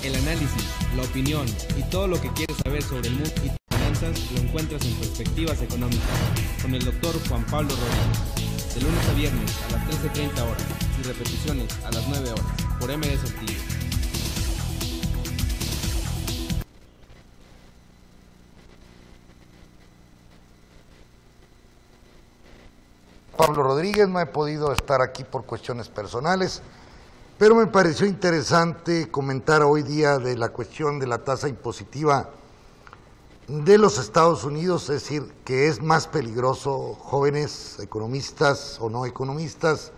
El análisis, la opinión y todo lo que quieres saber sobre el mundo y tus finanzas lo encuentras en Perspectivas Económicas con el Dr. Juan Pablo Rodríguez. De lunes a viernes a las 13:30 horas y repeticiones a las 9 horas por MD Saltillo. Pablo Rodríguez, no he podido estar aquí por cuestiones personales, pero me pareció interesante comentar hoy día de la cuestión de la tasa impositiva de los Estados Unidos, es decir, que es más peligroso, jóvenes economistas o no economistas,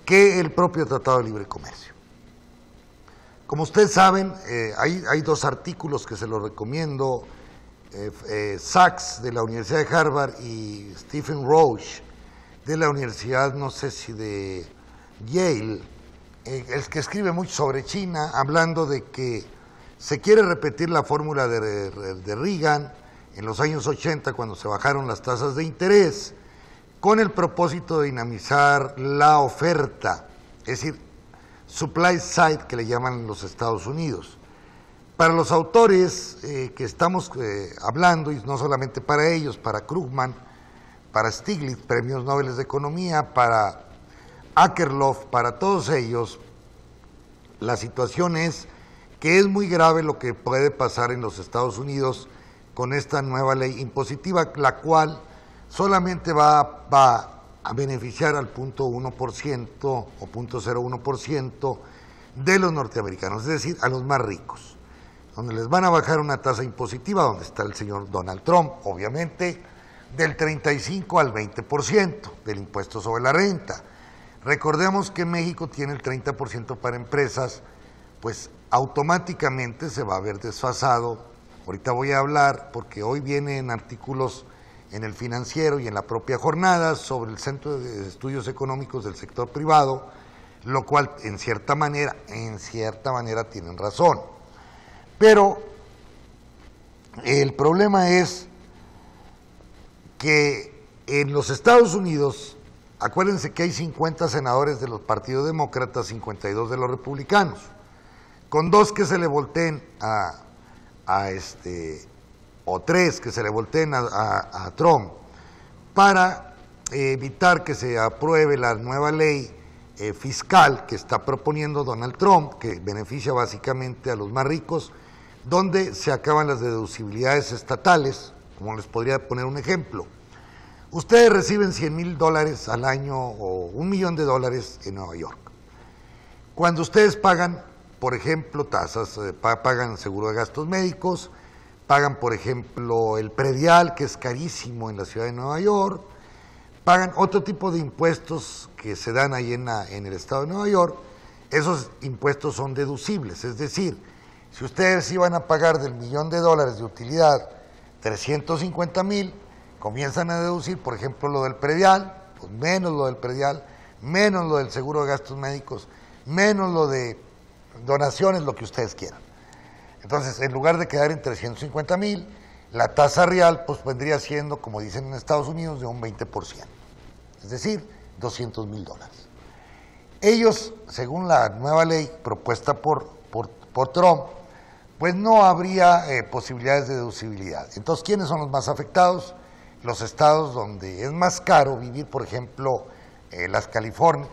que el propio Tratado de Libre Comercio. Como ustedes saben, hay dos artículos que se los recomiendo, Sachs de la Universidad de Harvard y Stephen Roach de la Universidad, no sé si de Yale, el que escribe mucho sobre China, hablando de que se quiere repetir la fórmula de Reagan en los años 80, cuando se bajaron las tasas de interés, con el propósito de dinamizar la oferta, es decir, supply side, que le llaman en los Estados Unidos. Para los autores que estamos hablando, y no solamente para ellos, para Krugman, para Stiglitz, premios Nobel de Economía, para Akerlof, para todos ellos, la situación es que es muy grave lo que puede pasar en los Estados Unidos con esta nueva ley impositiva, la cual solamente va a beneficiar al 0.1% o 0.01% de los norteamericanos, es decir, a los más ricos, donde les van a bajar una tasa impositiva, donde está el señor Donald Trump, obviamente, del 35 al 20% del impuesto sobre la renta. Recordemos que México tiene el 30% para empresas, pues automáticamente se va a ver desfasado. Ahorita voy a hablar, porque hoy vienen artículos en el Financiero y en la propia Jornada sobre el Centro de Estudios Económicos del Sector Privado, lo cual en cierta manera tienen razón. Pero el problema es que en los Estados Unidos, acuérdense que hay 50 senadores de los partidos demócratas, 52 de los republicanos, con dos que se le volteen o tres que se le volteen a Trump, para evitar que se apruebe la nueva ley fiscal que está proponiendo Donald Trump, que beneficia básicamente a los más ricos, donde se acaban las deducibilidades estatales. Como les podría poner un ejemplo, ustedes reciben $100,000 al año o $1 millón en Nueva York. Cuando ustedes pagan, por ejemplo, tasas, pagan seguro de gastos médicos, pagan, por ejemplo, el predial, que es carísimo en la ciudad de Nueva York, pagan otro tipo de impuestos que se dan ahí en el estado de Nueva York, esos impuestos son deducibles, es decir, si ustedes iban a pagar del $1 millón de utilidad, 350,000, comienzan a deducir, por ejemplo, lo del predial, pues menos lo del predial, menos lo del seguro de gastos médicos, menos lo de donaciones, lo que ustedes quieran. Entonces, en lugar de quedar en 350,000, la tasa real pues vendría siendo, como dicen en Estados Unidos, de un 20%, es decir, $200,000. Ellos, según la nueva ley propuesta por Trump, pues no habría posibilidades de deducibilidad. Entonces, ¿quiénes son los más afectados? Los estados donde es más caro vivir, por ejemplo,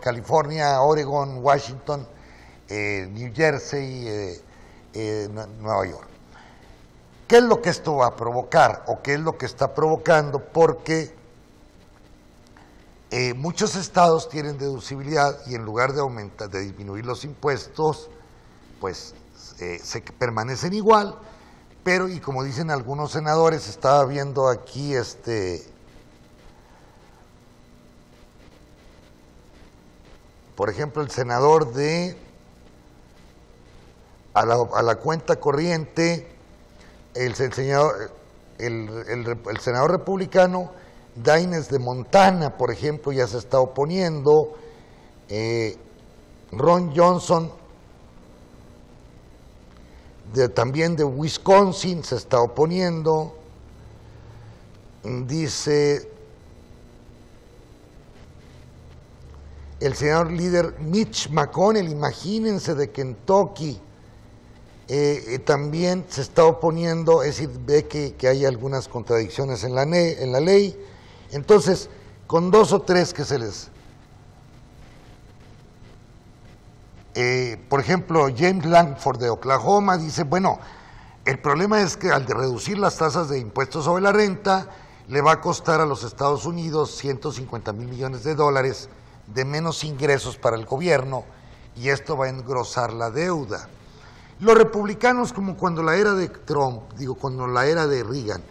California, Oregon, Washington, New Jersey, Nueva York. ¿Qué es lo que esto va a provocar o qué es lo que está provocando? Porque muchos estados tienen deducibilidad y en lugar de disminuir los impuestos, pues se permanecen igual, pero, y como dicen algunos senadores, estaba viendo aquí por ejemplo, el senador a la cuenta corriente, el senador republicano Daines de Montana, por ejemplo, ya se está oponiendo, Ron Johnson también de Wisconsin se está oponiendo, dice el señor líder Mitch McConnell, imagínense, de Kentucky, también se está oponiendo, es decir, ve que hay algunas contradicciones en la ley. Entonces, con dos o tres que se les... por ejemplo, James Langford de Oklahoma dice, bueno, el problema es que al reducir las tasas de impuestos sobre la renta, le va a costar a los Estados Unidos 150 mil millones de dólares de menos ingresos para el gobierno, y esto va a engrosar la deuda. Los republicanos, como cuando la era de Trump, cuando la era de Reagan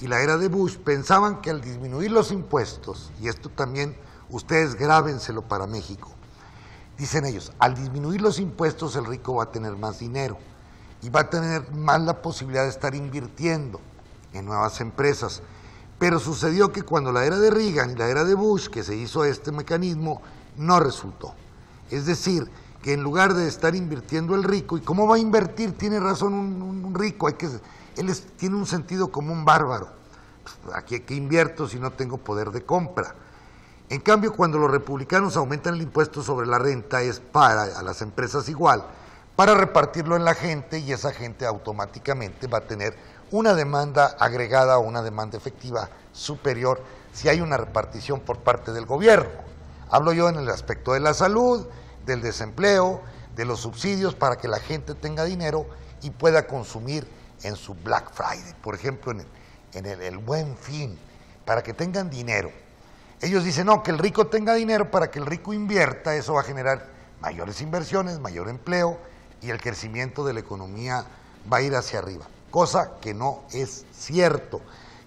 y la era de Bush, pensaban que al disminuir los impuestos, y esto también ustedes grábenselo para México, dicen ellos, al disminuir los impuestos el rico va a tener más dinero y va a tener más la posibilidad de estar invirtiendo en nuevas empresas. Pero sucedió que cuando la era de Reagan y la era de Bush, que se hizo este mecanismo, no resultó. Es decir, que en lugar de estar invirtiendo el rico, ¿y cómo va a invertir? Tiene razón un rico, tiene un sentido común bárbaro. Pues, ¿a qué invierto si no tengo poder de compra? En cambio, cuando los republicanos aumentan el impuesto sobre la renta, es a las empresas igual, para repartirlo en la gente, y esa gente automáticamente va a tener una demanda agregada o una demanda efectiva superior si hay una repartición por parte del gobierno. Hablo yo en el aspecto de la salud, del desempleo, de los subsidios para que la gente tenga dinero y pueda consumir en su Black Friday, por ejemplo, en el Buen Fin, para que tengan dinero. Ellos dicen, no, que el rico tenga dinero para que el rico invierta, eso va a generar mayores inversiones, mayor empleo, y el crecimiento de la economía va a ir hacia arriba, cosa que no es cierto,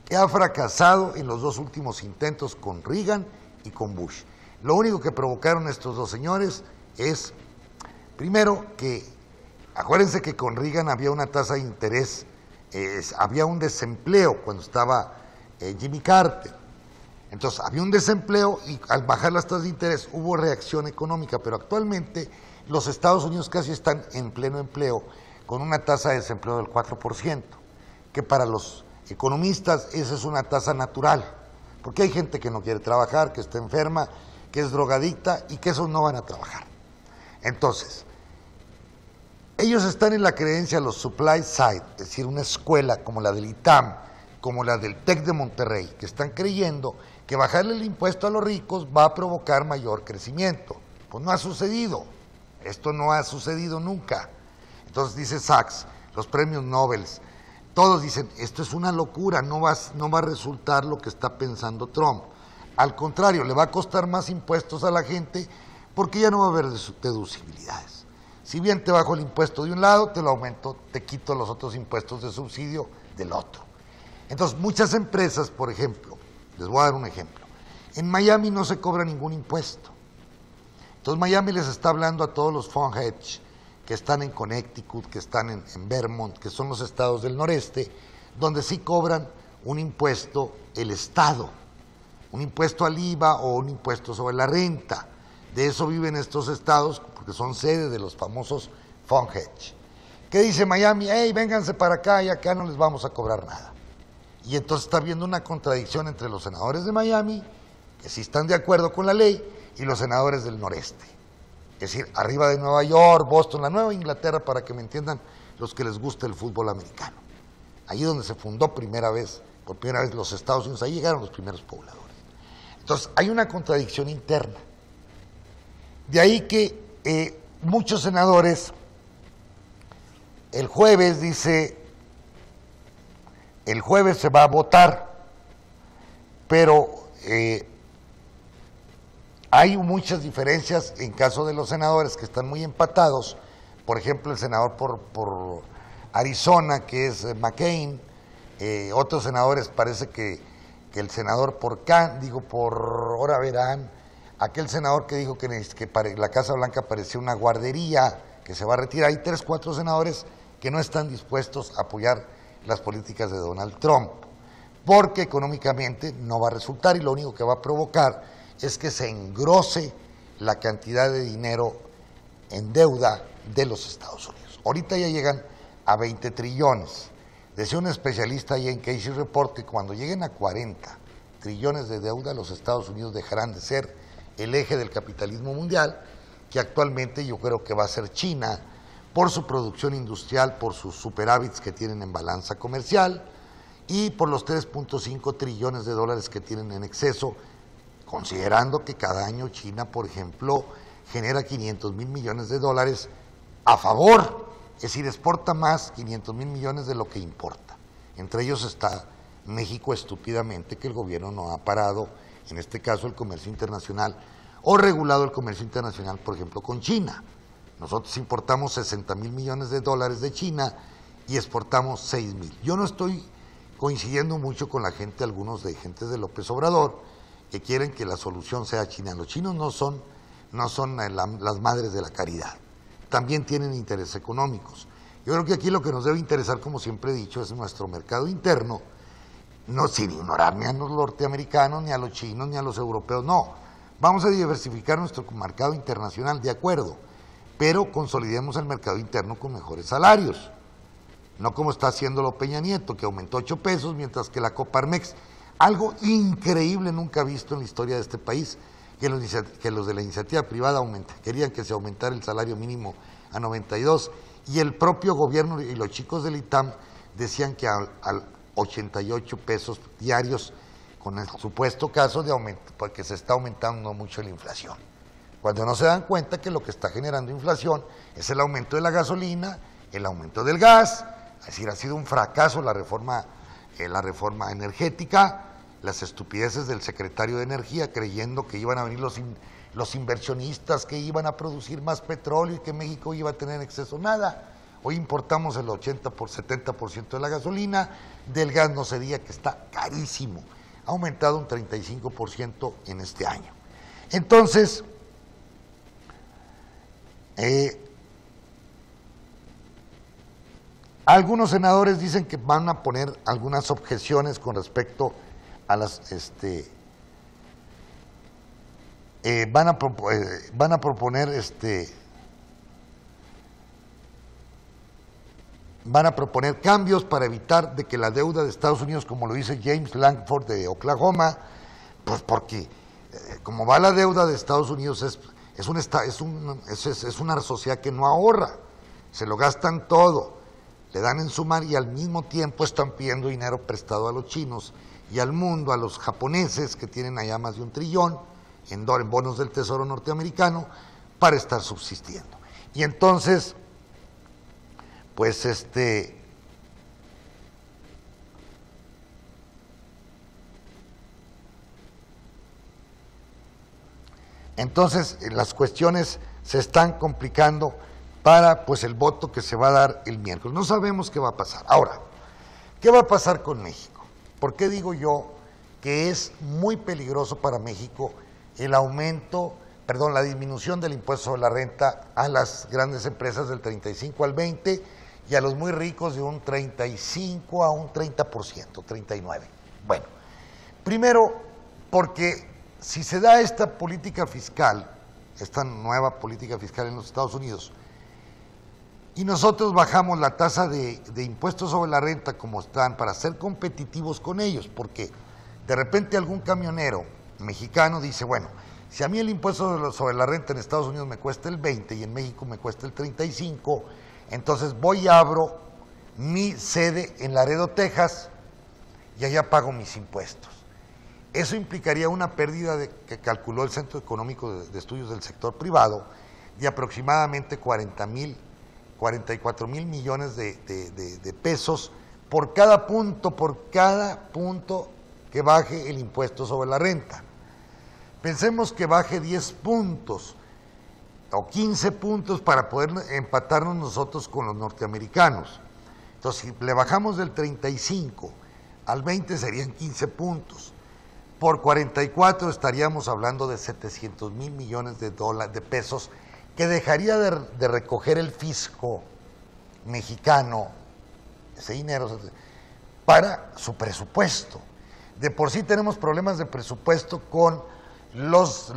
que ha fracasado en los dos últimos intentos con Reagan y con Bush. Lo único que provocaron estos dos señores es, primero, que acuérdense que con Reagan había una tasa de interés, había un desempleo cuando estaba Jimmy Carter. Entonces había un desempleo y al bajar las tasas de interés hubo reacción económica, pero actualmente los Estados Unidos casi están en pleno empleo con una tasa de desempleo del 4%, que para los economistas esa es una tasa natural, porque hay gente que no quiere trabajar, que está enferma, que es drogadicta y que esos no van a trabajar. Entonces, ellos están en la creencia, los supply side, es decir, una escuela como la del ITAM, como la del TEC de Monterrey, que están creyendo que bajarle el impuesto a los ricos va a provocar mayor crecimiento. Pues no ha sucedido, esto no ha sucedido nunca. Entonces dice Sachs, los premios Nobel, todos dicen, esto es una locura, no va a resultar lo que está pensando Trump. Al contrario, le va a costar más impuestos a la gente porque ya no va a haber deducibilidades. Si bien te bajo el impuesto de un lado, te lo aumento, te quito los otros impuestos de subsidio del otro. Entonces, muchas empresas, por ejemplo, les voy a dar un ejemplo, en Miami no se cobra ningún impuesto. Entonces, Miami les está hablando a todos los fund hedge que están en Connecticut, que están en Vermont, que son los estados del noreste, donde sí cobran un impuesto el Estado, un impuesto al IVA o un impuesto sobre la renta. De eso viven estos estados porque son sede de los famosos fund hedge. ¿Qué dice Miami? Hey, vénganse para acá y acá no les vamos a cobrar nada. Y entonces está habiendo una contradicción entre los senadores de Miami, que sí están de acuerdo con la ley, y los senadores del noreste. Es decir, arriba de Nueva York, Boston, la Nueva Inglaterra, para que me entiendan los que les gusta el fútbol americano. Allí donde se fundó por primera vez los Estados Unidos, ahí llegaron los primeros pobladores. Entonces, hay una contradicción interna. De ahí que muchos senadores, el jueves se va a votar, pero hay muchas diferencias en caso de los senadores que están muy empatados. Por ejemplo, el senador por Arizona, que es McCain, otros senadores parece que el senador ahora verán, aquel senador que dijo que la Casa Blanca parecía una guardería, que se va a retirar. Hay 3, 4 senadores que no están dispuestos a apoyar las políticas de Donald Trump, porque económicamente no va a resultar y lo único que va a provocar es que se engrose la cantidad de dinero en deuda de los Estados Unidos. Ahorita ya llegan a 20 trillones. Decía un especialista ahí en Casey Report que cuando lleguen a 40 trillones de deuda, los Estados Unidos dejarán de ser el eje del capitalismo mundial, que actualmente yo creo que va a ser China, por su producción industrial, por sus superávits que tienen en balanza comercial y por los 3.5 trillones de dólares que tienen en exceso, considerando que cada año China, por ejemplo, genera 500,000 millones de dólares a favor, es decir, exporta más 500,000 millones de lo que importa. Entre ellos está México, estúpidamente, que el gobierno no ha parado, en este caso el comercio internacional, o regulado el comercio internacional, por ejemplo, con China. Nosotros importamos 60,000 millones de dólares de China y exportamos 6,000. Yo no estoy coincidiendo mucho con la gente, algunos de gentes de López Obrador, que quieren que la solución sea China. Los chinos no son las madres de la caridad, también tienen intereses económicos. Yo creo que aquí lo que nos debe interesar, como siempre he dicho, es nuestro mercado interno, no sin ignorar ni a los norteamericanos, ni a los chinos, ni a los europeos, no. Vamos a diversificar nuestro mercado internacional, de acuerdo, pero consolidemos el mercado interno con mejores salarios, no como está haciéndolo Peña Nieto, que aumentó 8 pesos, mientras que la Coparmex, algo increíble nunca visto en la historia de este país, que los de la iniciativa privada querían que se aumentara el salario mínimo a 92, y el propio gobierno y los chicos del ITAM decían que al 88 pesos diarios, con el supuesto caso de aumento, porque se está aumentando mucho la inflación. Cuando no se dan cuenta que lo que está generando inflación es el aumento de la gasolina, el aumento del gas, es decir, ha sido un fracaso la reforma energética, las estupideces del secretario de Energía creyendo que iban a venir los inversionistas, que iban a producir más petróleo y que México iba a tener exceso. Nada. Hoy importamos el 70% de la gasolina, del gas no se diga, que está carísimo, ha aumentado un 35% en este año. Entonces, algunos senadores dicen que van a poner algunas objeciones con respecto a las van a proponer cambios para evitar de que la deuda de Estados Unidos, como lo dice James Lankford de Oklahoma, pues porque como va la deuda de Estados Unidos es una sociedad que no ahorra, se lo gastan todo, le dan en sumar y al mismo tiempo están pidiendo dinero prestado a los chinos y al mundo, a los japoneses que tienen allá más de 1 trillón en bonos del Tesoro norteamericano para estar subsistiendo. Y entonces, pues las cuestiones se están complicando para pues el voto que se va a dar el miércoles. No sabemos qué va a pasar. Ahora, ¿qué va a pasar con México? ¿Por qué digo yo que es muy peligroso para México la disminución del impuesto sobre la renta a las grandes empresas del 35 al 20 y a los muy ricos de un 35 a un 30%, 39%? Bueno, primero porque si se da esta política fiscal, esta nueva política fiscal en los Estados Unidos, y nosotros bajamos la tasa de impuestos sobre la renta como están para ser competitivos con ellos, porque de repente algún camionero mexicano dice, bueno, si a mí el impuesto sobre la renta en Estados Unidos me cuesta el 20 y en México me cuesta el 35, entonces voy y abro mi sede en Laredo, Texas, y allá pago mis impuestos. Eso implicaría una pérdida que calculó el Centro Económico de Estudios del Sector Privado de aproximadamente 44,000 millones de pesos por cada punto que baje el impuesto sobre la renta. Pensemos que baje 10 puntos o 15 puntos para poder empatarnos nosotros con los norteamericanos. Entonces, si le bajamos del 35 al 20 serían 15 puntos. Por 44 estaríamos hablando de 700,000 millones de pesos que dejaría de recoger el fisco mexicano, ese dinero, para su presupuesto. De por sí tenemos problemas de presupuesto con los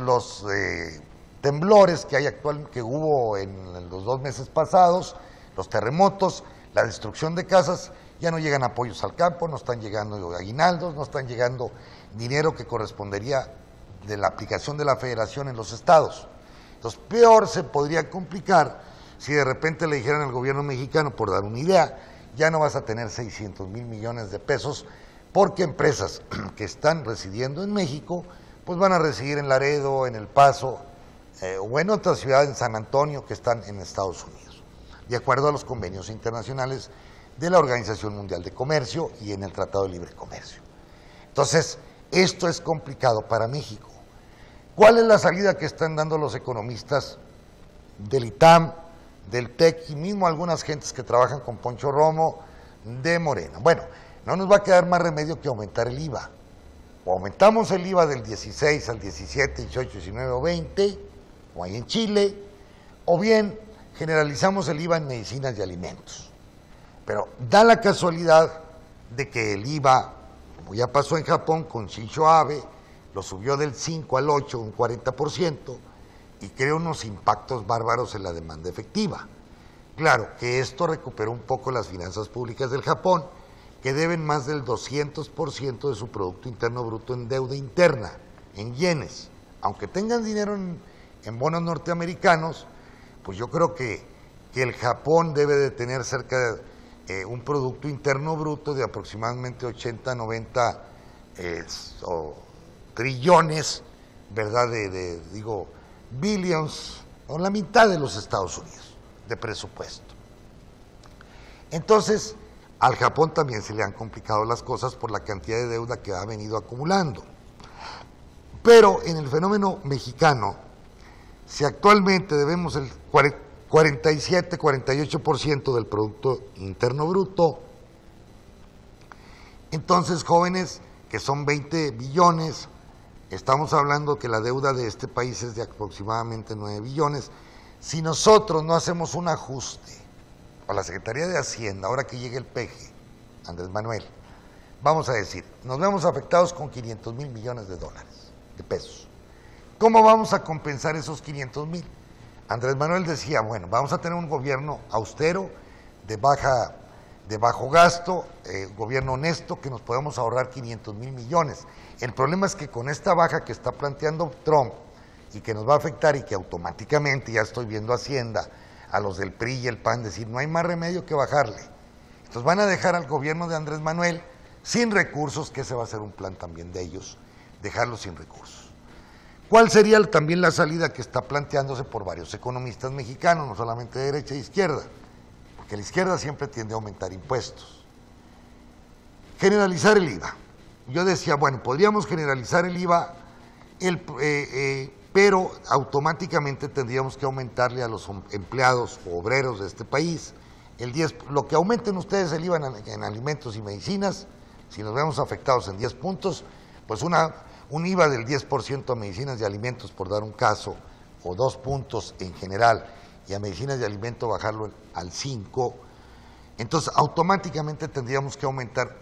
temblores que hubo en los 2 meses pasados, los terremotos, la destrucción de casas, ya no llegan apoyos al campo, no están llegando aguinaldos, no están llegando dinero que correspondería de la aplicación de la federación en los estados. Entonces, peor se podría complicar si de repente le dijeran al gobierno mexicano, por dar una idea, ya no vas a tener 600,000 millones de pesos, porque empresas que están residiendo en México, pues van a residir en Laredo, en El Paso, o en otra ciudad, en San Antonio, que están en Estados Unidos, de acuerdo a los convenios internacionales de la Organización Mundial de Comercio y en el Tratado de Libre Comercio. Entonces, esto es complicado para México. ¿Cuál es la salida que están dando los economistas del ITAM, del TEC y mismo algunas gentes que trabajan con Poncho Romo de Morena? Bueno, no nos va a quedar más remedio que aumentar el IVA. O aumentamos el IVA del 16 al 17, 18, 19 o 20, o ahí en Chile, o bien generalizamos el IVA en medicinas y alimentos. Pero da la casualidad de que el IVA, como ya pasó en Japón con Shinzo Abe, lo subió del 5 al 8, un 40%, y crea unos impactos bárbaros en la demanda efectiva. Claro que esto recuperó un poco las finanzas públicas del Japón, que deben más del 200% de su Producto Interno Bruto en deuda interna, en yenes. Aunque tengan dinero en bonos norteamericanos, pues yo creo que el Japón debe de tener cerca de un Producto Interno Bruto de aproximadamente 80, 90 trillones, ¿verdad? Digo, billions, o la mitad de los Estados Unidos de presupuesto. Entonces, al Japón también se le han complicado las cosas por la cantidad de deuda que ha venido acumulando. Pero en el fenómeno mexicano, si actualmente debemos el 47, 48% del Producto Interno Bruto, entonces, jóvenes, que son 20 billones, estamos hablando que la deuda de este país es de aproximadamente 9 billones. Si nosotros no hacemos un ajuste, o la Secretaría de Hacienda, ahora que llegue el peje, Andrés Manuel, vamos a decir, nos vemos afectados con 500,000 millones de dólares, de pesos. ¿Cómo vamos a compensar esos 500,000? Andrés Manuel decía, bueno, vamos a tener un gobierno austero, de bajo gasto, gobierno honesto, que nos podemos ahorrar 500,000 millones. El problema es que con esta baja que está planteando Trump y que nos va a afectar y que automáticamente, ya estoy viendo Hacienda, a los del PRI y el PAN decir, no hay más remedio que bajarle. Entonces van a dejar al gobierno de Andrés Manuel sin recursos, que ese va a ser un plan también de ellos, dejarlos sin recursos. ¿Cuál sería también la salida que está planteándose por varios economistas mexicanos, no solamente de derecha e izquierda? Porque la izquierda siempre tiende a aumentar impuestos. Generalizar el IVA. Yo decía, bueno, podríamos generalizar el IVA, pero automáticamente tendríamos que aumentarle a los empleados o obreros de este país el 10, lo que aumenten ustedes el IVA en alimentos y medicinas, si nos vemos afectados en 10 puntos, pues un IVA del 10% a medicinas y alimentos, por dar un caso, o 2 puntos en general, y a medicinas y alimentos bajarlo al 5, entonces automáticamente tendríamos que aumentar,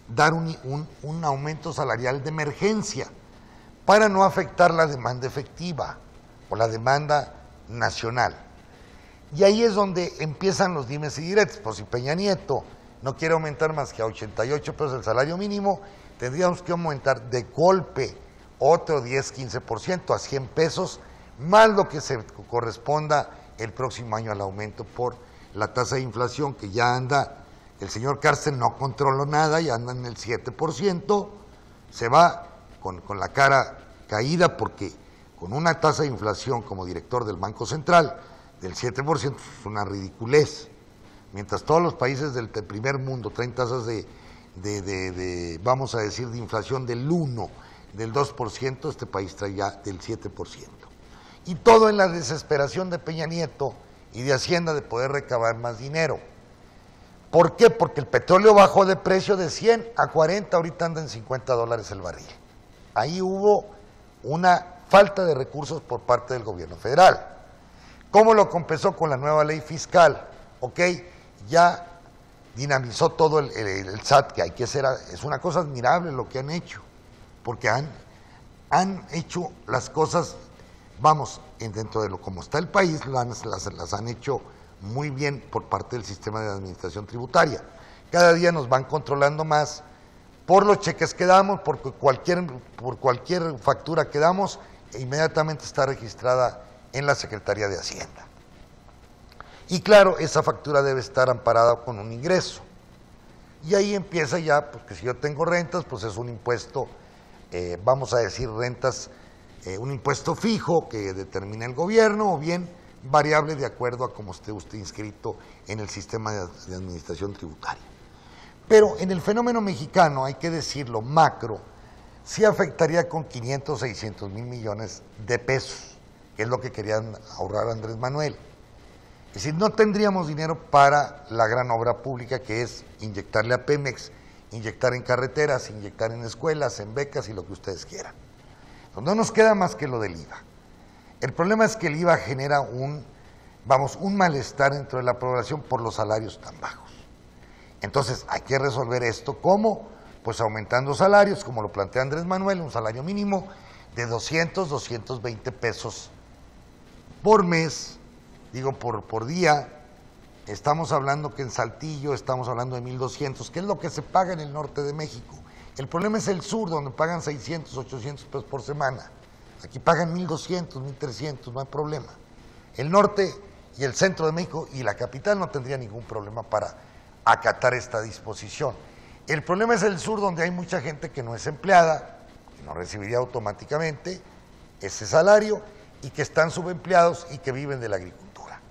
dar un aumento salarial de emergencia, para no afectar la demanda efectiva o la demanda nacional. Y ahí es donde empiezan los dimes y diretes. Pues si Peña Nieto no quiere aumentar más que a 88 pesos el salario mínimo, tendríamos que aumentar de golpe otro 10, 15%, a 100 pesos, más lo que se corresponda el próximo año al aumento por la tasa de inflación, que ya anda, el señor Cárcel no controló nada, ya anda en el 7%, se va con la cara caída, porque con una tasa de inflación como director del Banco Central del 7% es una ridiculez, mientras todos los países del primer mundo traen tasas vamos a decir, de inflación del 1, del 2%, este país trae ya del 7%. Y todo en la desesperación de Peña Nieto y de Hacienda de poder recabar más dinero. ¿Por qué? Porque el petróleo bajó de precio de 100 a 40, ahorita anda en $50 el barril. Ahí hubo una falta de recursos por parte del gobierno federal. ¿Cómo lo compensó? Con la nueva ley fiscal? Ok, ya dinamizó todo el SAT, que hay que hacer, es una cosa admirable lo que han hecho, porque han hecho las cosas, vamos, dentro de lo como está el país, las han hecho muy bien por parte del sistema de administración tributaria. Cada día nos van controlando más por los cheques que damos, por cualquier factura que damos, inmediatamente está registrada en la Secretaría de Hacienda. Y claro, esa factura debe estar amparada con un ingreso. Y ahí empieza ya, porque si yo tengo rentas, pues es un impuesto, vamos a decir rentas, un impuesto fijo que determina el gobierno, o bien variable de acuerdo a cómo esté usted inscrito en el sistema de administración tributaria. Pero en el fenómeno mexicano, hay que decirlo, macro, sí afectaría con 500, 600 mil millones de pesos, que es lo que querían ahorrar Andrés Manuel. Es decir, no tendríamos dinero para la gran obra pública que es inyectarle a Pemex, inyectar en carreteras, inyectar en escuelas, en becas y lo que ustedes quieran. No nos queda más que lo del IVA. El problema es que el IVA genera un malestar dentro de la población por los salarios tan bajos. Entonces hay que resolver esto, ¿cómo? Pues aumentando salarios, como lo plantea Andrés Manuel, un salario mínimo de 200, 220 pesos por mes, digo por día. Estamos hablando que en Saltillo estamos hablando de 1,200, que es lo que se paga en el norte de México. El problema es el sur, donde pagan 600, 800 pesos por semana. Aquí pagan 1,200, 1,300, no hay problema. El norte y el centro de México y la capital no tendría ningún problema para acatar esta disposición. El problema es el sur, donde hay mucha gente que no es empleada, que no recibiría automáticamente ese salario y que están subempleados y que viven de la agricultura.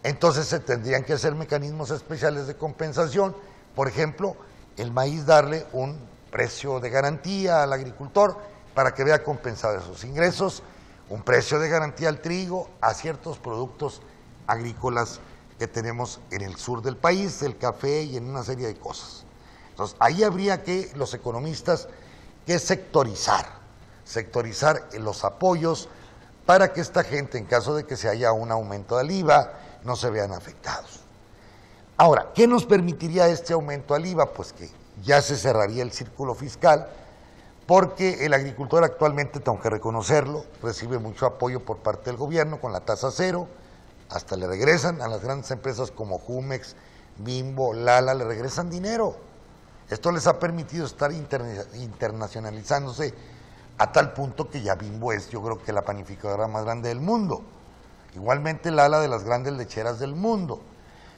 Entonces se tendrían que hacer mecanismos especiales de compensación, por ejemplo, el maíz darle un precio de garantía al agricultor para que vea compensados esos ingresos, un precio de garantía al trigo, a ciertos productos agrícolas que tenemos en el sur del país, el café y en una serie de cosas. Entonces, ahí habría que los economistas que sectorizar los apoyos para que esta gente, en caso de que se haya un aumento del IVA, no se vean afectados. Ahora, ¿qué nos permitiría este aumento al IVA? Pues que ya se cerraría el círculo fiscal, porque el agricultor actualmente, tengo que reconocerlo, recibe mucho apoyo por parte del gobierno con la tasa cero, hasta le regresan a las grandes empresas como Jumex, Bimbo, Lala, le regresan dinero. Esto les ha permitido estar internacionalizándose a tal punto que ya Bimbo es, yo creo que la panificadora más grande del mundo. Igualmente Lala, de las grandes lecheras del mundo.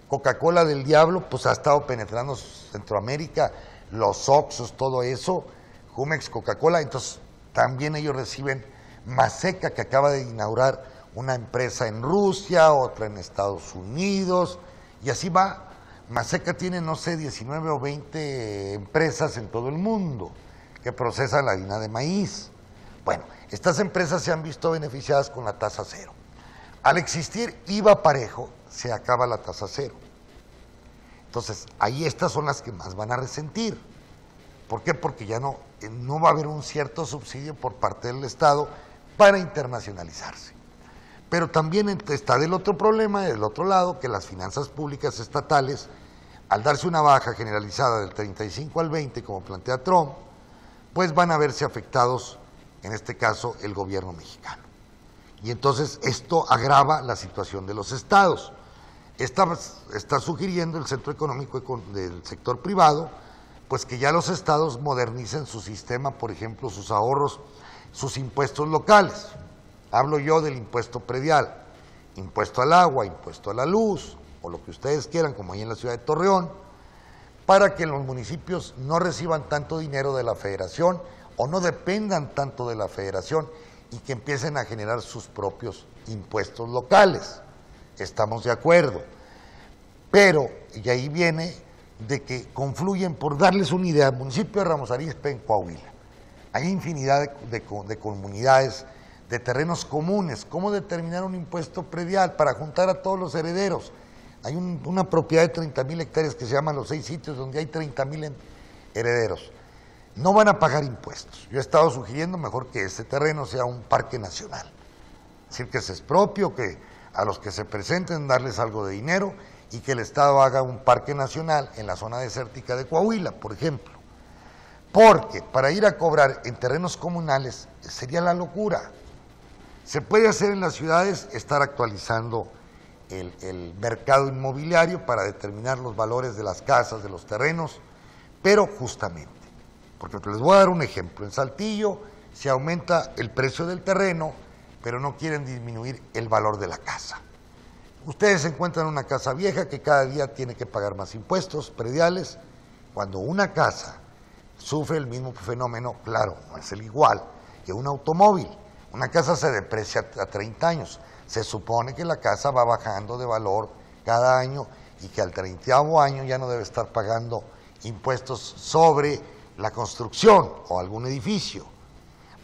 Coca-Cola del Diablo, pues ha estado penetrando Centroamérica, los Oxxos, todo eso, Jumex, Coca-Cola, entonces también ellos reciben Maseca, que acaba de inaugurar una empresa en Rusia, otra en Estados Unidos, y así va. Maseca tiene, no sé, 19 o 20 empresas en todo el mundo que procesan la harina de maíz. Bueno, estas empresas se han visto beneficiadas con la tasa cero. Al existir IVA parejo, se acaba la tasa cero. Entonces, ahí estas son las que más van a resentir. ¿Por qué? Porque ya no va a haber un cierto subsidio por parte del Estado para internacionalizarse. Pero también está del otro problema, del otro lado, que las finanzas públicas estatales, al darse una baja generalizada del 35 al 20, como plantea Trump, pues van a verse afectados, en este caso, el gobierno mexicano. Y entonces esto agrava la situación de los estados. Está sugiriendo el Centro Económico del Sector Privado, pues que ya los estados modernicen su sistema, por ejemplo, sus ahorros, sus impuestos locales. Hablo yo del impuesto predial, impuesto al agua, impuesto a la luz, o lo que ustedes quieran, como ahí en la ciudad de Torreón, para que los municipios no reciban tanto dinero de la federación o no dependan tanto de la federación y que empiecen a generar sus propios impuestos locales. Estamos de acuerdo, pero, y ahí viene de que confluyen, por darles una idea, el municipio de Ramos Arizpe en Coahuila, hay infinidad de comunidades, de terrenos comunes. ¿Cómo determinar un impuesto predial para juntar a todos los herederos? Hay una propiedad de 30,000 hectáreas que se llaman Los 6 Sitios, donde hay 30,000 herederos. No van a pagar impuestos. Yo he estado sugiriendo mejor que ese terreno sea un parque nacional. Es decir, que se expropie, que a los que se presenten darles algo de dinero y que el Estado haga un parque nacional en la zona desértica de Coahuila, por ejemplo. Porque para ir a cobrar en terrenos comunales sería la locura. Se puede hacer en las ciudades, estar actualizando el mercado inmobiliario para determinar los valores de las casas, de los terrenos, pero justamente, porque les voy a dar un ejemplo, en Saltillo se aumenta el precio del terreno, pero no quieren disminuir el valor de la casa. Ustedes se encuentran en una casa vieja que cada día tiene que pagar más impuestos prediales. Cuando una casa sufre el mismo fenómeno, claro, no es el igual que un automóvil. Una casa se deprecia a 30 años. Se supone que la casa va bajando de valor cada año y que al 30º año ya no debe estar pagando impuestos sobre la construcción o algún edificio.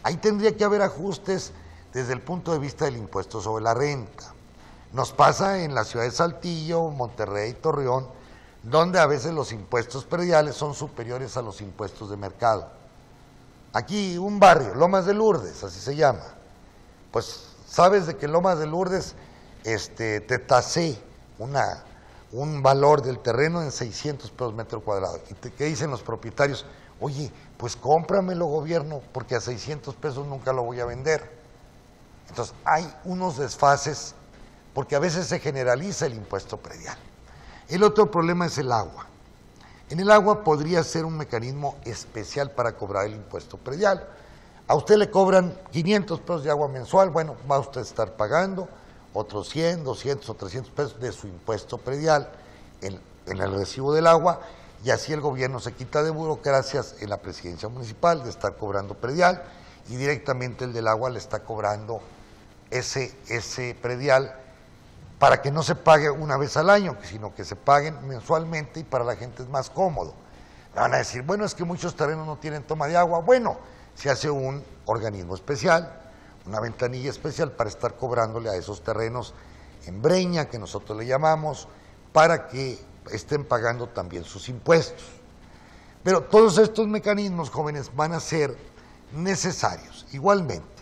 Ahí tendría que haber ajustes desde el punto de vista del impuesto sobre la renta. Nos pasa en la ciudad de Saltillo, Monterrey, Torreón, donde a veces los impuestos prediales son superiores a los impuestos de mercado. Aquí un barrio, Lomas de Lourdes, así se llama. Pues sabes de que Lomas de Lourdes te tasé un valor del terreno en 600 pesos metro cuadrado. ¿Y qué dicen los propietarios? Oye, pues cómpramelo, gobierno, porque a 600 pesos nunca lo voy a vender. Entonces hay unos desfases porque a veces se generaliza el impuesto predial. El otro problema es el agua. En el agua podría ser un mecanismo especial para cobrar el impuesto predial. A usted le cobran 500 pesos de agua mensual, bueno, va a usted estar pagando otros 100, 200 o 300 pesos de su impuesto predial en el recibo del agua, y así el gobierno se quita de burocracias en la presidencia municipal de estar cobrando predial, y directamente el del agua le está cobrando ese predial para que no se pague una vez al año, sino que se paguen mensualmente, y para la gente es más cómodo. Van a decir, bueno, es que muchos terrenos no tienen toma de agua. Bueno, se hace un organismo especial, una ventanilla especial para estar cobrándole a esos terrenos en breña, que nosotros le llamamos, para que estén pagando también sus impuestos. Pero todos estos mecanismos, jóvenes, van a ser necesarios. Igualmente,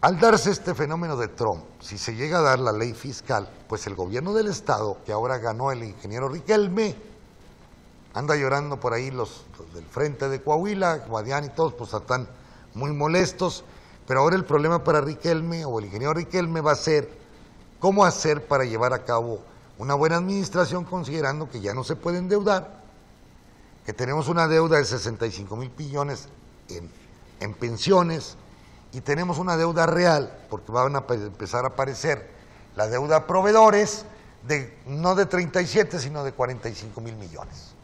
al darse este fenómeno de Trump, si se llega a dar la ley fiscal, pues el gobierno del estado, que ahora ganó el ingeniero Riquelme, anda llorando por ahí los del frente de Coahuila, Guadián y todos, pues están muy molestos, pero ahora el problema para Riquelme o el ingeniero Riquelme va a ser cómo hacer para llevar a cabo una buena administración, considerando que ya no se puede endeudar, que tenemos una deuda de 65,000 billones en pensiones, y tenemos una deuda real, porque van a empezar a aparecer la deuda a proveedores, no de 37, sino de 45,000 millones.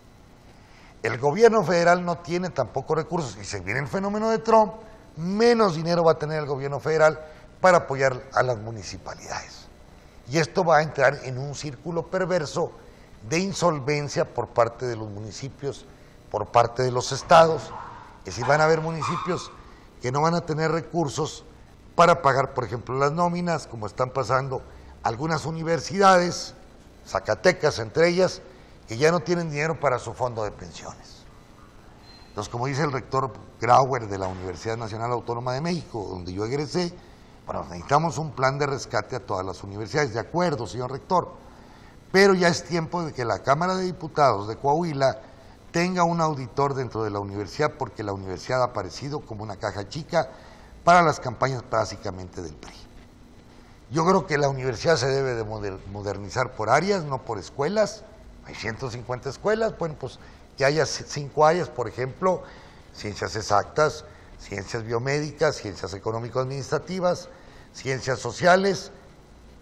El gobierno federal no tiene tampoco recursos, y se viene el fenómeno de Trump, menos dinero va a tener el gobierno federal para apoyar a las municipalidades. Y esto va a entrar en un círculo perverso de insolvencia por parte de los municipios, por parte de los estados. Es decir, van a haber municipios que no van a tener recursos para pagar, por ejemplo, las nóminas, como están pasando algunas universidades, Zacatecas entre ellas, que ya no tienen dinero para su fondo de pensiones. Entonces, como dice el rector Grauer de la Universidad Nacional Autónoma de México, donde yo egresé, bueno, necesitamos un plan de rescate a todas las universidades. De acuerdo, señor rector, pero ya es tiempo de que la Cámara de Diputados de Coahuila tenga un auditor dentro de la universidad, porque la universidad ha aparecido como una caja chica para las campañas básicamente del PRI. Yo creo que la universidad se debe de modernizar por áreas, no por escuelas. Hay 150 escuelas, bueno, pues que haya 5 áreas, por ejemplo, ciencias exactas, ciencias biomédicas, ciencias económico-administrativas, ciencias sociales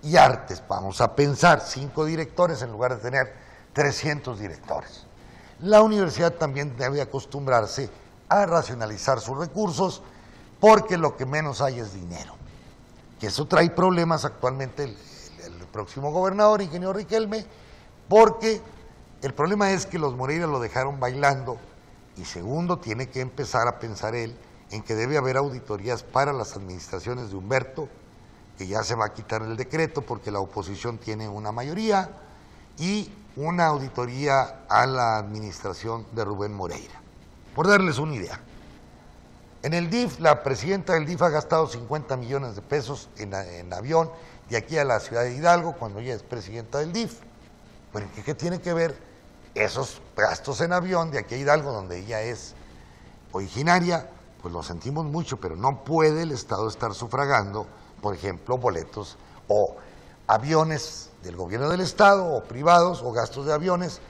y artes. Vamos a pensar 5 directores en lugar de tener 300 directores. La universidad también debe acostumbrarse a racionalizar sus recursos, porque lo que menos hay es dinero. Que eso trae problemas actualmente el próximo gobernador, ingeniero Riquelme, porque el problema es que los Moreira lo dejaron bailando, y segundo, tiene que empezar a pensar él en que debe haber auditorías para las administraciones de Humberto, que ya se va a quitar el decreto porque la oposición tiene una mayoría, y una auditoría a la administración de Rubén Moreira. Por darles una idea, en el DIF, la presidenta del DIF ha gastado 50 millones de pesos en avión de aquí a la ciudad de Hidalgo, cuando ella es presidenta del DIF. Bueno, ¿qué tiene que ver esos gastos en avión de aquí a Hidalgo, donde ella es originaria? Pues lo sentimos mucho, pero no puede el Estado estar sufragando, por ejemplo, boletos o aviones del gobierno del Estado, o privados, o gastos de aviones,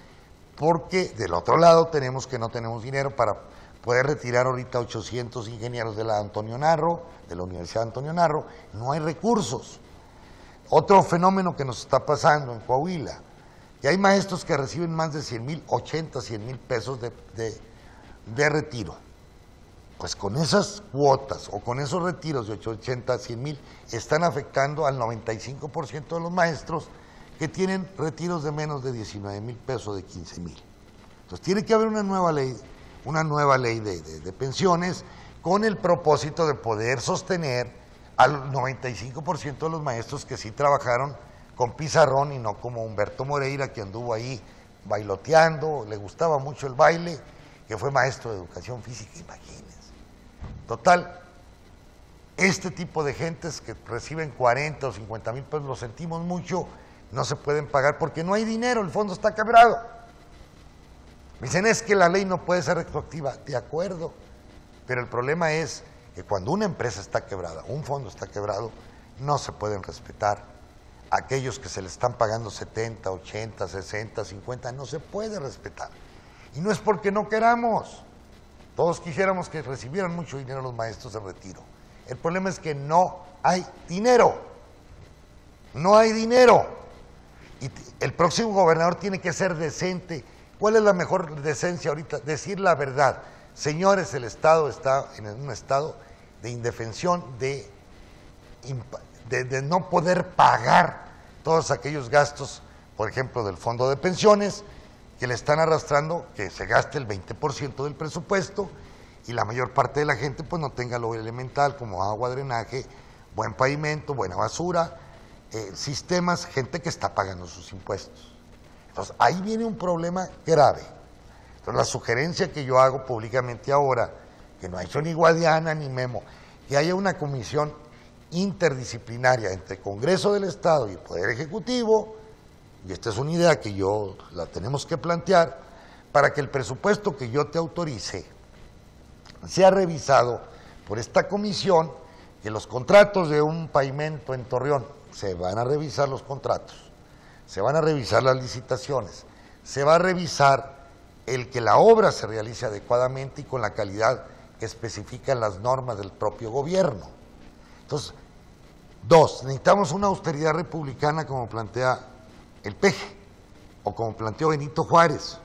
porque del otro lado tenemos que no tenemos dinero para poder retirar ahorita 800 ingenieros de la Antonio Narro, de la Universidad Antonio Narro. No hay recursos. Otro fenómeno que nos está pasando en Coahuila, que hay maestros que reciben más de 100,000, 80, 100,000 pesos de retiro. Pues con esas cuotas o con esos retiros de 80, 100,000 están afectando al 95% de los maestros que tienen retiros de menos de 19,000 pesos, de 15,000. Entonces tiene que haber una nueva ley de pensiones con el propósito de poder sostener al 95% de los maestros que sí trabajaron con pizarrón y no como Humberto Moreira, que anduvo ahí bailoteando, le gustaba mucho el baile, que fue maestro de educación física, imagínense. Total, este tipo de gentes que reciben 40 o 50,000 pesos, lo sentimos mucho, no se pueden pagar porque no hay dinero, el fondo está quebrado. Dicen, es que la ley no puede ser retroactiva, de acuerdo, pero el problema es que cuando una empresa está quebrada, un fondo está quebrado, no se pueden respetar. Aquellos que se le están pagando 70, 80, 60, 50, no se puede respetar. Y no es porque no queramos, todos quisiéramos que recibieran mucho dinero los maestros de retiro. El problema es que no hay dinero, no hay dinero. Y el próximo gobernador tiene que ser decente. ¿Cuál es la mejor decencia ahorita? Decir la verdad. Señores, el Estado está en un estado de indefensión, de no poder pagar todos aquellos gastos, por ejemplo, del fondo de pensiones, que le están arrastrando que se gaste el 20% del presupuesto y la mayor parte de la gente pues no tenga lo elemental como agua, drenaje, buen pavimento, buena basura, sistemas, gente que está pagando sus impuestos. Entonces ahí viene un problema grave. Entonces la sugerencia que yo hago públicamente ahora, que no ha hecho ni Guadiana ni Memo, que haya una comisión interdisciplinaria entre el Congreso del Estado y el Poder Ejecutivo, y esta es una idea que yo la tenemos que plantear, para que el presupuesto que yo te autorice sea revisado por esta comisión, que los contratos de un pavimento en Torreón, se van a revisar los contratos, se van a revisar las licitaciones, se va a revisar el que la obra se realice adecuadamente y con la calidad que especifican las normas del propio gobierno. Entonces, dos, necesitamos una austeridad republicana como plantea el PEJE o como planteó Benito Juárez.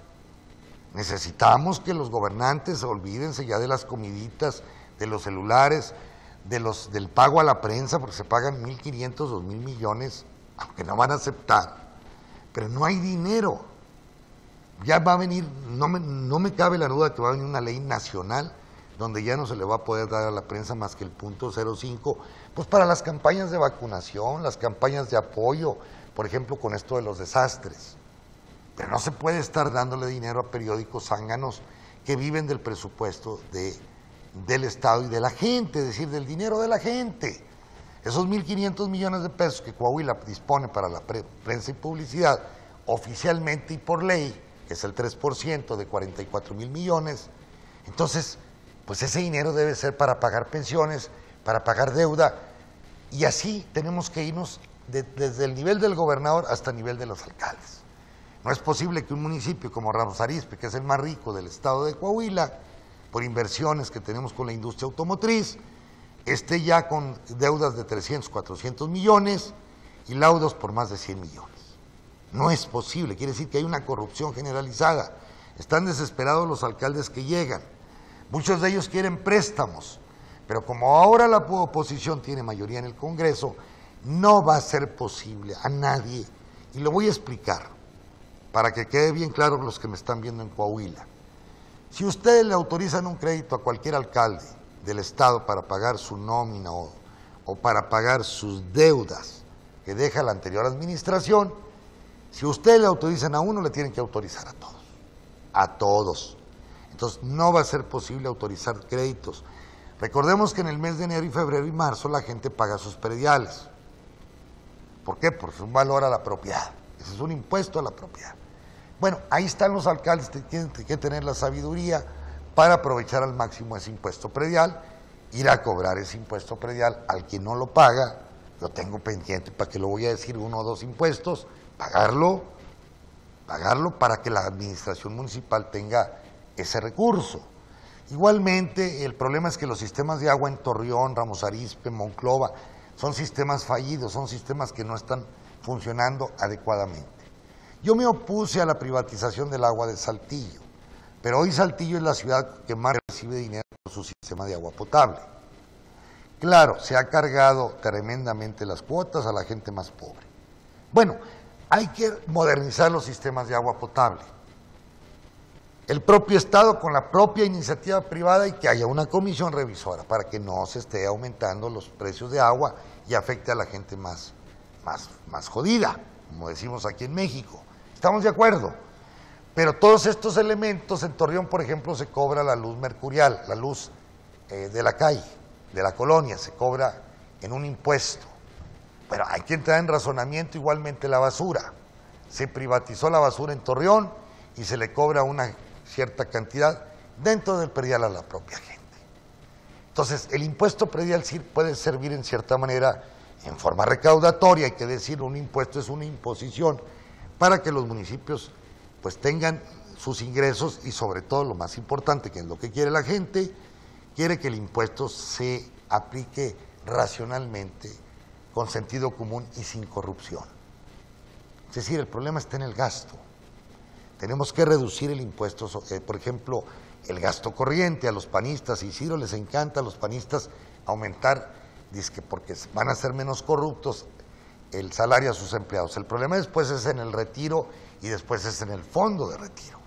Necesitamos que los gobernantes olvídense ya de las comiditas, de los celulares, del pago a la prensa, porque se pagan 1,500, 2,000 millones, aunque no van a aceptar, pero no hay dinero. Ya va a venir, no me cabe la duda que va a venir una ley nacional donde ya no se le va a poder dar a la prensa más que el 0.05, pues para las campañas de vacunación, las campañas de apoyo, por ejemplo, con esto de los desastres. Pero no se puede estar dándole dinero a periódicos zánganos que viven del presupuesto del Estado y de la gente, es decir, del dinero de la gente. Esos 1,500 millones de pesos que Coahuila dispone para la prensa y publicidad, oficialmente y por ley, que es el 3% de 44,000 millones, entonces, pues ese dinero debe ser para pagar pensiones, para pagar deuda, y así tenemos que irnos desde el nivel del gobernador hasta el nivel de los alcaldes. No es posible que un municipio como Ramos Arizpe, que es el más rico del estado de Coahuila, por inversiones que tenemos con la industria automotriz, esté ya con deudas de 300, 400 millones y laudos por más de 100 millones. No es posible, quiere decir que hay una corrupción generalizada. Están desesperados los alcaldes que llegan. Muchos de ellos quieren préstamos, pero como ahora la oposición tiene mayoría en el Congreso, no va a ser posible a nadie, y lo voy a explicar para que quede bien claro los que me están viendo en Coahuila. Si ustedes le autorizan un crédito a cualquier alcalde del Estado para pagar su nómina o para pagar sus deudas que deja la anterior administración, si ustedes le autorizan a uno, le tienen que autorizar a todos. A todos. Entonces, no va a ser posible autorizar créditos. Recordemos que en el mes de enero y febrero y marzo la gente paga sus prediales. ¿Por qué? Porque es un valor a la propiedad. Ese es un impuesto a la propiedad. Bueno, ahí están los alcaldes que tienen que tener la sabiduría para aprovechar al máximo ese impuesto predial, ir a cobrar ese impuesto predial al que no lo paga. Lo tengo pendiente, ¿para qué lo voy a decir? 1 o 2 impuestos, pagarlo para que la administración municipal tenga ese recurso. Igualmente, el problema es que los sistemas de agua en Torreón, Ramos Arizpe, Monclova, son sistemas fallidos, son sistemas que no están funcionando adecuadamente. Yo me opuse a la privatización del agua de Saltillo, pero hoy Saltillo es la ciudad que más recibe dinero por su sistema de agua potable. Claro, se ha cargado tremendamente las cuotas a la gente más pobre. Bueno, hay que modernizar los sistemas de agua potable. El propio Estado con la propia iniciativa privada y que haya una comisión revisora para que no se esté aumentando los precios de agua y afecte a la gente más jodida, como decimos aquí en México. ¿Estamos de acuerdo? Pero todos estos elementos, en Torreón, por ejemplo, se cobra la luz mercurial, la luz de la calle, de la colonia, se cobra en un impuesto. Pero hay que entrar en razonamiento igualmente la basura. Se privatizó la basura en Torreón y se le cobra una cierta cantidad dentro del predial a la propia gente. Entonces, el impuesto predial sí puede servir en cierta manera en forma recaudatoria, hay que decir, un impuesto es una imposición para que los municipios pues tengan sus ingresos y sobre todo lo más importante, que es lo que quiere la gente, quiere que el impuesto se aplique racionalmente, con sentido común y sin corrupción. Es decir, el problema está en el gasto. Tenemos que reducir el impuesto, por ejemplo, el gasto corriente. A los panistas, Isidro les encanta a los panistas aumentar, dizque porque van a ser menos corruptos, el salario a sus empleados. El problema después es en el retiro y después es en el fondo de retiro.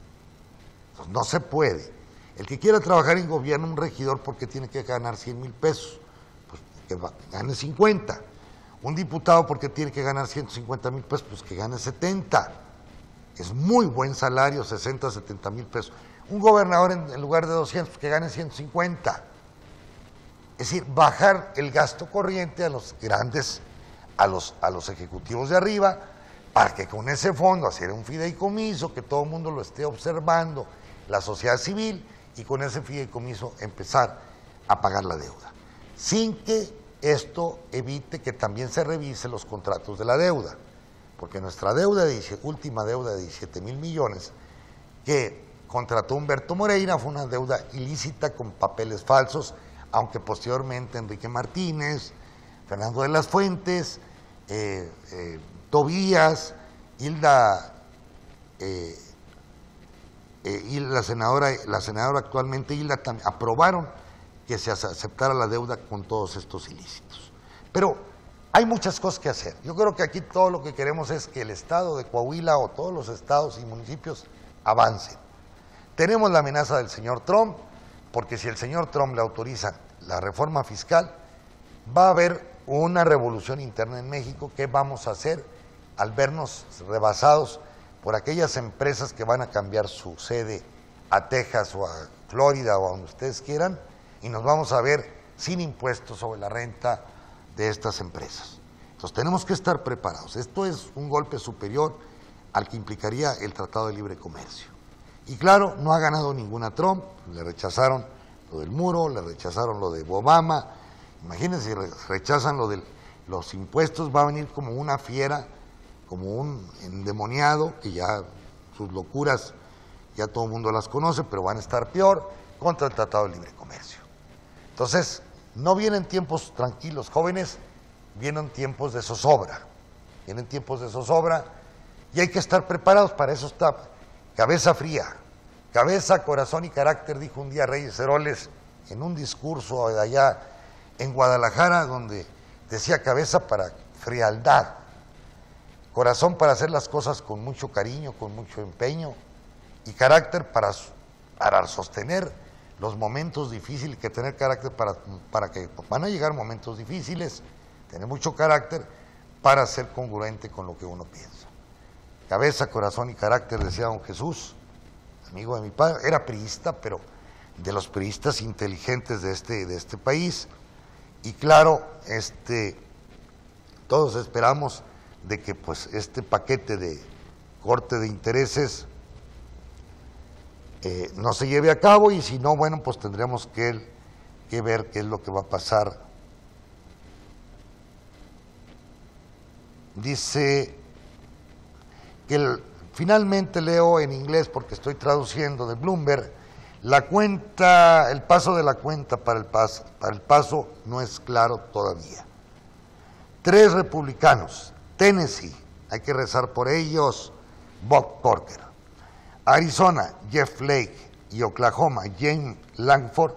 Entonces, no se puede. El que quiera trabajar en gobierno, un regidor, ¿por qué tiene que ganar 100,000 pesos? Pues que gane 50. Un diputado, ¿por qué tiene que ganar 150,000 pesos? Pues que gane 70. Es muy buen salario, 60, 70,000 pesos. Un gobernador, en lugar de 200, pues que gane 150. Es decir, bajar el gasto corriente a los grandes, a los ejecutivos de arriba, para que con ese fondo hacer un fideicomiso, que todo el mundo lo esté observando, la sociedad civil, y con ese fideicomiso empezar a pagar la deuda. Sin que esto evite que también se revise los contratos de la deuda, porque nuestra deuda, última deuda de 17,000 millones, que contrató Humberto Moreira, fue una deuda ilícita con papeles falsos, aunque posteriormente Enrique Martínez, Fernando de las Fuentes, Tobías, Hilda, y la senadora actualmente Hilda, aprobaron que se aceptara la deuda con todos estos ilícitos. Pero hay muchas cosas que hacer. Yo creo que aquí todo lo que queremos es que el estado de Coahuila o todos los estados y municipios avancen. Tenemos la amenaza del señor Trump, porque si el señor Trump le autoriza la reforma fiscal, va a haber una revolución interna en México. ¿Qué vamos a hacer al vernos rebasados por aquellas empresas que van a cambiar su sede a Texas o a Florida o a donde ustedes quieran, y nos vamos a ver sin impuestos sobre la renta de estas empresas? Entonces tenemos que estar preparados. Esto es un golpe superior al que implicaría el Tratado de Libre Comercio. Y claro, no ha ganado ninguna Trump, le rechazaron lo del muro, le rechazaron lo de Obama. Imagínense, si rechazan lo de los impuestos, va a venir como una fiera, como un endemoniado, que ya sus locuras ya todo el mundo las conoce, pero van a estar peor contra el Tratado de Libre Comercio. Entonces, no vienen tiempos tranquilos, jóvenes, vienen tiempos de zozobra, y hay que estar preparados. Para eso está cabeza fría, cabeza, corazón y carácter, dijo un día Reyes Heroles en un discurso de allá en Guadalajara, donde decía cabeza para frialdad, corazón para hacer las cosas con mucho cariño, con mucho empeño, y carácter para sostener los momentos difíciles. Que tener carácter para que van a llegar momentos difíciles, tener mucho carácter para ser congruente con lo que uno piensa. Cabeza, corazón y carácter, decía don Jesús, amigo de mi padre, era priista, pero de los priistas inteligentes de este país. Y claro, todos esperamos de que pues este paquete de corte de intereses no se lleve a cabo, y si no, bueno, pues tendremos que ver qué es lo que va a pasar. Dice que finalmente, leo en inglés porque estoy traduciendo de Bloomberg, el paso de la cuenta para el paso no es claro todavía. 3 republicanos, Tennessee, hay que rezar por ellos, Bob Corker, Arizona, Jeff Flake, y Oklahoma, James Lankford,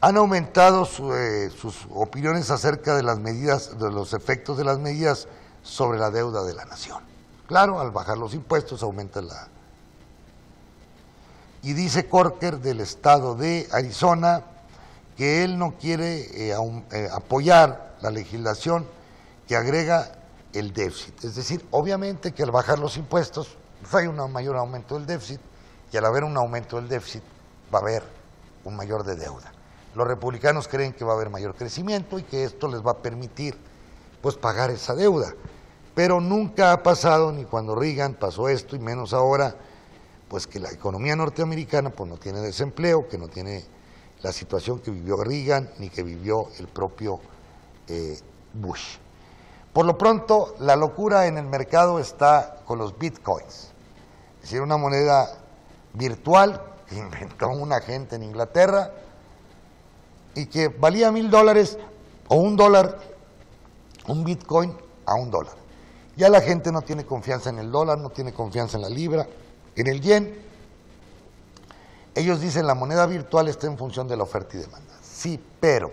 han aumentado sus opiniones acerca de las medidas, de los efectos de las medidas sobre la deuda de la nación. Claro, al bajar los impuestos aumenta la... Y dice Corker del estado de Arizona que él no quiere apoyar la legislación que agrega el déficit. Es decir, obviamente que al bajar los impuestos pues hay un mayor aumento del déficit y al haber un aumento del déficit va a haber un mayor de deuda. Los republicanos creen que va a haber mayor crecimiento y que esto les va a permitir pues pagar esa deuda. Pero nunca ha pasado, ni cuando Reagan pasó esto y menos ahora, pues que la economía norteamericana pues no tiene desempleo, que no tiene la situación que vivió Reagan ni que vivió el propio Bush. Por lo pronto, la locura en el mercado está con los bitcoins, es decir, una moneda virtual que inventó una gente en Inglaterra y que valía $1,000 o $1, un bitcoin a $1. Ya la gente no tiene confianza en el dólar, no tiene confianza en la libra, en el yen. Ellos dicen la moneda virtual está en función de la oferta y demanda. Sí, pero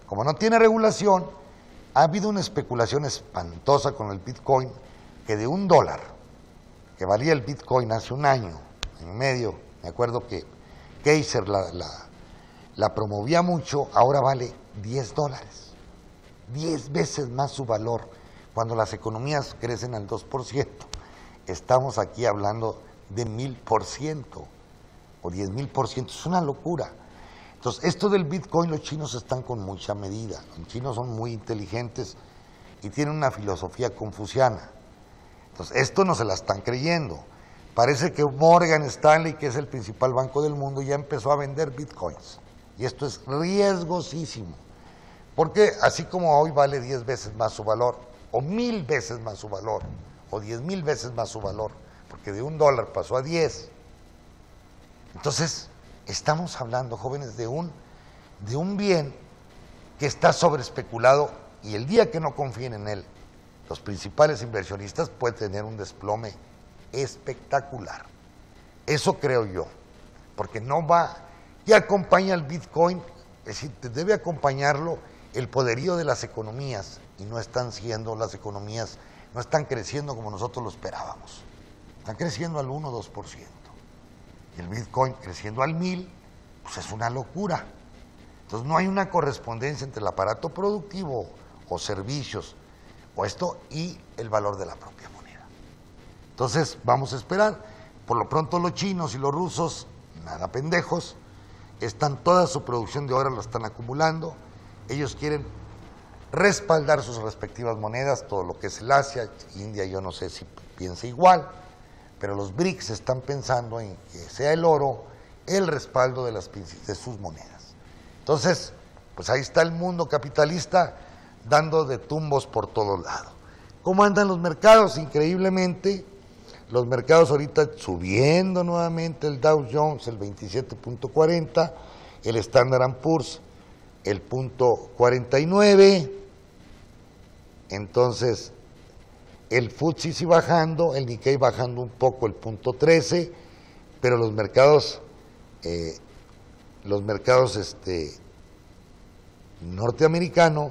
como no tiene regulación, ha habido una especulación espantosa con el bitcoin, que de $1, que valía el bitcoin hace un año y medio, me acuerdo que Kaiser la promovía mucho, ahora vale $10, 10 veces más su valor. Cuando las economías crecen al 2%, estamos aquí hablando de 1000% o 10,000%, es una locura. Entonces, esto del bitcoin, los chinos están con mucha medida, los chinos son muy inteligentes y tienen una filosofía confuciana. Entonces, esto no se la están creyendo. Parece que Morgan Stanley, que es el principal banco del mundo, ya empezó a vender bitcoins. Y esto es riesgosísimo, porque así como hoy vale 10 veces más su valor, o 1000 veces más su valor, o 10,000 veces más su valor, porque de $1 pasó a 10. Entonces, estamos hablando, jóvenes, de un bien que está sobreespeculado y el día que no confíen en él, los principales inversionistas pueden tener un desplome espectacular. Eso creo yo, porque no va, y acompaña al Bitcoin, es decir, debe acompañarlo el poderío de las economías, y no están siendo las economías, no están creciendo como nosotros lo esperábamos. Están creciendo al 1 o 2%. Y el Bitcoin creciendo al 1000, pues es una locura. Entonces no hay una correspondencia entre el aparato productivo o servicios o esto y el valor de la propia moneda. Entonces vamos a esperar. Por lo pronto los chinos y los rusos, nada pendejos, están toda su producción de oro, la están acumulando. Ellos quieren respaldar sus respectivas monedas, todo lo que es el Asia, India yo no sé si piensa igual, pero los BRICS están pensando en que sea el oro el respaldo de sus monedas. Entonces, pues ahí está el mundo capitalista dando de tumbos por todos lados. ¿Cómo andan los mercados? Increíblemente, los mercados ahorita subiendo nuevamente, el Dow Jones el 27.40, el Standard & Poor's el 0.49, entonces el FTSE sí bajando, el Nikkei bajando un poco, el 0.13, pero los mercados norteamericanos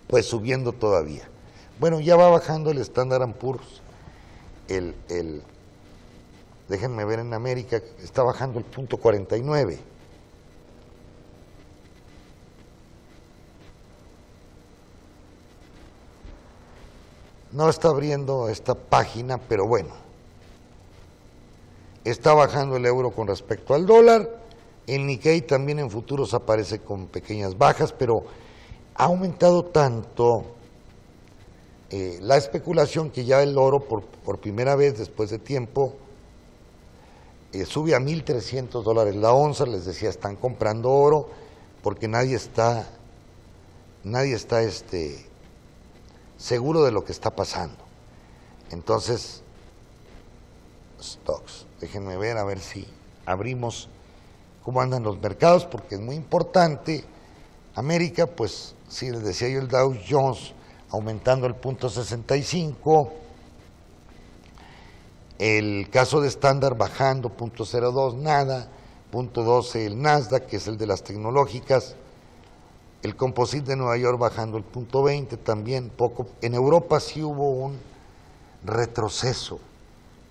pues subiendo todavía. Bueno, ya va bajando el Standard & Poor's, déjenme ver en América, está bajando el 0.49. No está abriendo esta página, pero bueno, está bajando el euro con respecto al dólar. El Nikkei también en futuros aparece con pequeñas bajas, pero ha aumentado tanto la especulación que ya el oro por primera vez después de tiempo sube a $1,300 la onza. Les decía, están comprando oro porque nadie está seguro de lo que está pasando. Entonces, stocks, déjenme ver a ver si abrimos cómo andan los mercados, porque es muy importante. América pues sí, les decía yo, el Dow Jones aumentando el 0.65, el caso de Standard bajando 0.02, nada, 0.12 el Nasdaq, que es el de las tecnológicas, el Composite de Nueva York bajando el 0.20, también poco. En Europa sí hubo un retroceso,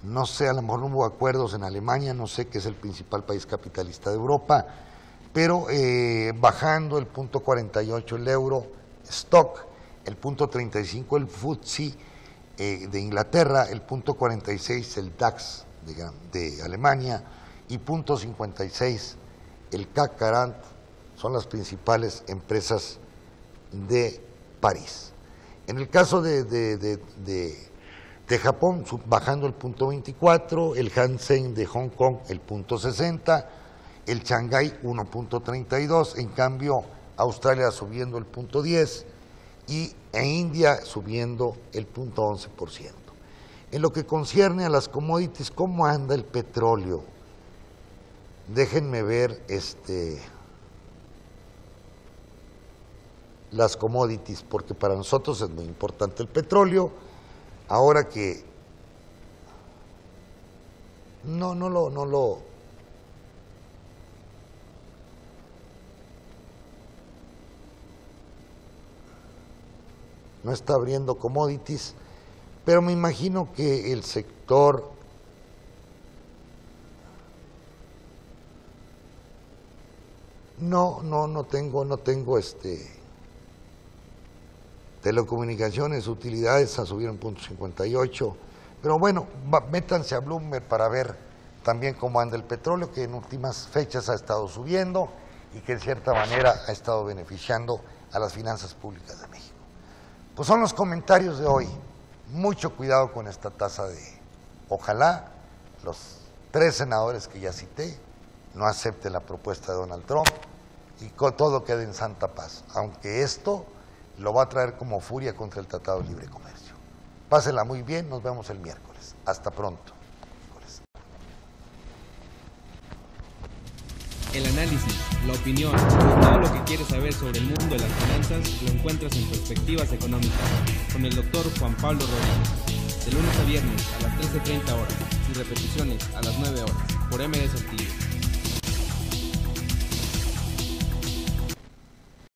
no sé, a lo mejor no hubo acuerdos en Alemania, no sé, que es el principal país capitalista de Europa, pero bajando el 0.48 el euro stock, el 0.35 el FTSE de Inglaterra, el 0.46 el DAX de Alemania y 0.56 el CAC 40, son las principales empresas de París. En el caso de Japón, bajando el 0.24, el Hansen de Hong Kong el 0.60, el Shanghái 1.32, en cambio Australia subiendo el 0.10 e India subiendo el 0.11%. En lo que concierne a las commodities, ¿cómo anda el petróleo? Déjenme ver las commodities, porque para nosotros es muy importante el petróleo. Ahora que no está abriendo commodities, pero me imagino que el sector no tengo telecomunicaciones, utilidades subieron 0.58, pero bueno, métanse a Bloomberg para ver también cómo anda el petróleo, que en últimas fechas ha estado subiendo y que en cierta manera ha estado beneficiando a las finanzas públicas de México. Pues son los comentarios de hoy. Mucho cuidado con esta tasa de... Ojalá los 3 senadores que ya cité no acepten la propuesta de Donald Trump y todo quede en santa paz, aunque esto lo va a traer como furia contra el Tratado de Libre Comercio. Pásenla muy bien, nos vemos el miércoles. Hasta pronto. El análisis, la opinión y todo lo que quieres saber sobre el mundo de las finanzas lo encuentras en Perspectivas Económicas con el Dr. Juan Pablo Rodríguez. De lunes a viernes a las 13:30 horas y repeticiones a las 9 horas por MD Saltillo.